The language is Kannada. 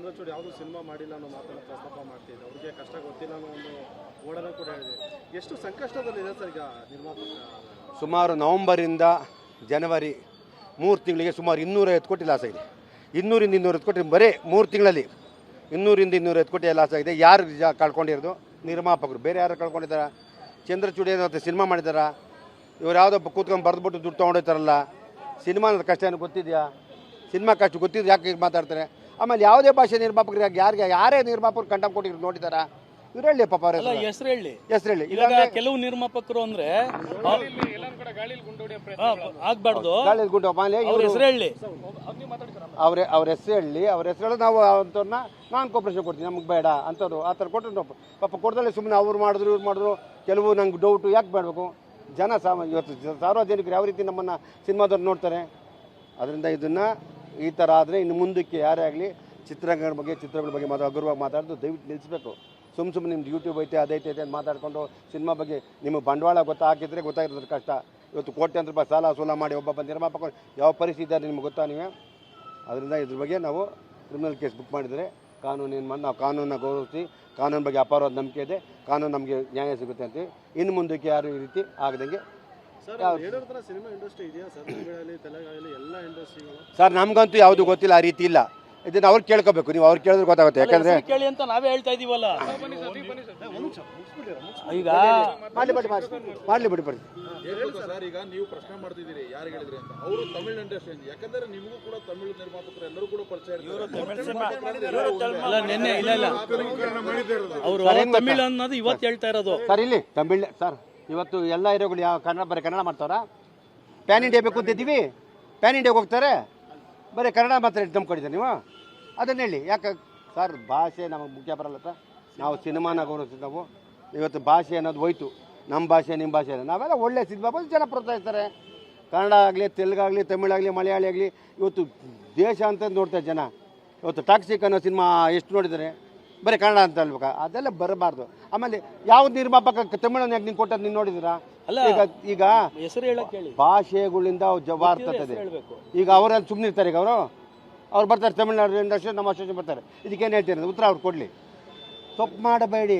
ಚಂದ್ರಚೂಡ್ ಯಾವುದು ಸಿನಿಮಾ ಮಾಡಿಲ್ಲ ಅನ್ನೋ ಮಾತನ್ನು ಪ್ರಸ್ತಾಪ ಮಾಡ್ತಿದ್ದೆ. ಅವ್ರಿಗೆ ಕಷ್ಟ ಗೊತ್ತಿಲ್ಲ ಅನ್ನೋ ಒಂದು ಓಡನ ಕೂಡ ಹೇಳಿದೆ. ಎಷ್ಟು ಸಂಕಷ್ಟದಲ್ಲಿದೆ ಸರ್ ಈಗ ನಿರ್ಮಾಪಕ? ಸುಮಾರು ನವಂಬರಿಂದ ಜನವರಿ 3 ತಿಂಗಳಿಗೆ ಸುಮಾರು 250 ಕೋಟಿ ಲಾಸ್ ಆಗಿದೆ. 200ರಿಂದ 250 ಕೋಟಿ ಬರೀ 3 ತಿಂಗಳಲ್ಲಿ 200ರಿಂದ 250 ಕೋಟಿ ಲಾಸ್ ಆಗಿದೆ. ಯಾರು ಕಳ್ಕೊಂಡಿರೋದು? ನಿರ್ಮಾಪಕರು. ಬೇರೆ ಯಾರು ಕಳ್ಕೊಂಡಿದ್ದಾರೆ? ಚಂದ್ರಚೂಡ್ ಏನೋ ಸಿನಿಮಾ ಮಾಡಿದಾರ? ಇವ್ರು ಯಾವುದೋ ಕೂತ್ಕೊಂಡು ಬರೆದ್ಬಿಟ್ಟು ದುಡ್ಡು ತೊಗೊಂಡೋಗ್ತಾರಲ್ಲ. ಸಿನಿಮಾದ ಕಷ್ಟ ಏನು ಗೊತ್ತಿದೆಯಾ? ಸಿನಿಮಾ ಕಷ್ಟ ಗೊತ್ತಿದ್ದು ಯಾಕೆ ಈಗ ಮಾತಾಡ್ತಾರೆ? ಆಮೇಲೆ ಯಾವುದೇ ಭಾಷೆ ನಿರ್ಮಾಪಕರಿಗೆ ಯಾರೇ ನಿರ್ಮಾಪಕರು ಕಂಡಮ್ ಕೊಟ್ಟಿದ್ರು ನೋಡಿದಾರ? ಇವ್ರು ಹೇಳಿ ಪಾಪ ಅವ್ರ ಹೆಸರು ಹೇಳಿ. ಇಲ್ಲ ಕೆಲವು ನಿರ್ಮಾಪಕರು ಅಂದ್ರೆ ಆಗ್ಬಾರ್ದು. ಅವ್ರ ಹೆಸರು ಹೇಳಿ. ಅವ್ರ ಹೆಸರು ಹೇಳಿ. ಅವ್ರ ಹೆಸರು ನಾವು ಅಂಥವ್ರನ್ನ ನಾನು ಕೋಪರೇಷನ್ ಕೊಡ್ತೀನಿ, ನಮ್ಗೆ ಬೇಡ ಅಂಥವ್ರು ಆ ಥರ ಕೊಟ್ಟರು ಪಾಪ ಕೊಡ್ದಲ್ಲೇ ಸುಮ್ಮನೆ ಅವ್ರು ಮಾಡಿದ್ರು ಇವ್ರು ಮಾಡಿದ್ರು. ಕೆಲವು ನಂಗೆ ಡೌಟು ಯಾಕೆ ಬೇಡಬೇಕು? ಇವತ್ತು ಸಾರ್ವಜನಿಕರು ಯಾವ ರೀತಿ ನಮ್ಮನ್ನು ಸಿನಿಮಾದವ್ರು ನೋಡ್ತಾರೆ. ಅದರಿಂದ ಇದನ್ನು ಈ ಥರ ಆದರೆ ಇನ್ನು ಮುಂದಕ್ಕೆ ಯಾರೇ ಆಗಲಿ ಚಿತ್ರಗಳ ಬಗ್ಗೆ ಹಗುರವಾಗಿ ಮಾತಾಡೋದು ದಯವಿಟ್ಟು ನಿಲ್ಲಿಸಬೇಕು. ಸುಮ್ಮನೆ ನಿಮ್ದು ಯೂಟ್ಯೂಬ್ ಐತೆ ಅದೈತೆ ಅಂತ ಮಾತಾಡ್ಕೊಂಡು ಸಿನಿಮಾ ಬಗ್ಗೆ ನಿಮಗೆ ಬಂಡವಾಳ ಹಾಕಿದ್ರೆ ಗೊತ್ತಾಗಿರೋದ್ರ ಕಷ್ಟ. ಇವತ್ತು ಕೋಟ್ಯಾಂತರ ರೂಪಾಯಿ ಸಾಲ ಮಾಡಿ ಒಬ್ಬ ನಿರ್ಮಾಪಕ ಯಾವ ಪರಿಸ್ಥಿತಿ ಇದೆ ನಿಮ್ಗೆ ಗೊತ್ತಾ ನೀವೇ? ಅದರಿಂದ ಇದ್ರ ಬಗ್ಗೆ ನಾವು ಕ್ರಿಮಿನಲ್ ಕೇಸ್ ಬುಕ್ ಮಾಡಿದರೆ ನಾವು ಕಾನೂನನ್ನ ಗೌರವಿಸಿ, ಕಾನೂನು ಬಗ್ಗೆ ಅಪಾರವಾದ ನಂಬಿಕೆ ಇದೆ, ಕಾನೂನು ನಮಗೆ ನ್ಯಾಯ ಸಿಗುತ್ತೆ ಅಂತೀವಿ. ಇನ್ನು ಮುಂದಕ್ಕೆ ಯಾರು ಈ ರೀತಿ ಆಗದಂಗೆ ಸರ್ ನಮ್ಗಂತೂ ಯಾವುದು ಗೊತ್ತಿಲ್ಲ, ಆ ರೀತಿ ಇಲ್ಲ. ಇದನ್ನ ಅವ್ರು ಕೇಳ್ಕೋಬೇಕು, ನೀವು ಅವ್ರು ಕೇಳಿದ್ರೆ ಗೊತ್ತಾಗುತ್ತೆ. ಯಾಕಂದ್ರೆ ಕೇಳಿ ಅಂತ ನಾವೇ ಹೇಳ್ತಾ ಇದೀವಲ್ಲ. ಈಗ ಮಾಡ್ಲಿ ಬಿಡಿ. ಸರ್ ಈಗ ನೀವು ಪ್ರಶ್ನೆ ಮಾಡ್ತಿದ್ದೀರಿ ಯಾರು ಹೇಳಿದ್ರಿ ಅಂತ. ಅವರು ತಮಿಳ್ ಇಂಡಸ್ಟ್ರಿ, ಯಾಕಂದ್ರೆ ನಿಮಗೂ ಕೂಡ ತಮಿಳ್ ನಿರ್ಮಾಪಕರು ಎಲ್ಲರೂ ಕೂಡ ಪರಿಚಯ ಅವರು ತಮಿಳ್ ಅನ್ನೋದು ಇವತ್ತು ಹೇಳ್ತಾ ಇರೋದು ಸರ್. ಇಲ್ಲಿ ತಮಿಳ್ ಸರ್ ಇವತ್ತು ಎಲ್ಲ ಹೀರೋಗಳು ಯಾವ ಕನ್ನಡ ಮಾಡ್ತಾರ? ಪ್ಯಾನ್ ಇಂಡಿಯಾ ಬೇಕು ಅಂತಿದ್ದೀವಿ, ಪ್ಯಾನ್ ಇಂಡಿಯಾಗೆ ಹೋಗ್ತಾರೆ, ಬರೀ ಕನ್ನಡ ಮಾತ್ರ ತಂದ್ಕೊಂಡಿದ್ದಾರೆ ನೀವು. ಅದನ್ನ ಹೇಳಿ. ಯಾಕೆ ಸರ್ ಭಾಷೆ ನಮಗೆ ಮುಖ್ಯ ಬರಲ್ಲ ಸರ್. ನಾವು ಸಿನಿಮಾನ ಗೌರವಿಸ್ತೀವಿ. ನಾವು ಇವತ್ತು ಭಾಷೆ ಅನ್ನೋದು ಹೋಯ್ತು. ನಮ್ಮ ಭಾಷೆ ನಿಮ್ಮ ಭಾಷೆ ನಾವೆಲ್ಲ ಒಳ್ಳೆ ಸಿನಿಮಾ ಬಂದು ಜನ ಪ್ರೋತ್ಸಾಹಿಸ್ತಾರೆ. ಕನ್ನಡ ಆಗಲಿ, ತೆಲುಗಾಗಲಿ, ತಮಿಳಾಗಲಿ, ಮಲಯಾಳಿ ಆಗಲಿ ಇವತ್ತು ದೇಶ ಅಂತ ನೋಡ್ತಾರೆ ಜನ. ಇವತ್ತು ಟಾಕ್ಸಿಕ್ ಅನ್ನೋ ಸಿನಿಮಾ ಎಷ್ಟು ನೋಡಿದ್ದಾರೆ? ಬರೀ ಕನ್ನಡ ಅಂತ ಅಲ್ಬೇಕಾ? ಅದೆಲ್ಲ ಬರಬಾರ್ದು. ಆಮೇಲೆ ಯಾವ ನಿರ್ಮಾಪಕ ತಮಿಳನ್ನು ಯಾಕೆ ನೀವು ಕೊಟ್ಟದ್ದು ನೀವು ನೋಡಿದ್ದೀರಾ? ಈಗ ಹೆಸರು ಹೇಳಕ್ಕೆ ಹೇಳಿ. ಭಾಷೆಗಳಿಂದ ಜವಾರ್ತದೆ. ಈಗ ಅವರಲ್ಲಿ ಸುಮ್ಮನೆ ಇರ್ತಾರೆ. ಈಗ ಅವ್ರು ಬರ್ತಾರೆ ತಮಿಳ್ನಾಡು ಇಂಡಸ್ಟ್ರಿ, ನಮ್ಮ ಅಸೋಸಿಯೇಷನ್ ಬರ್ತಾರೆ. ಇದಕ್ಕೇನು ಹೇಳ್ತೀರಿ? ಉತ್ತರ ಅವ್ರು ಕೊಡಲಿ. ತಪ್ಪು ಮಾಡಬೇಡಿ.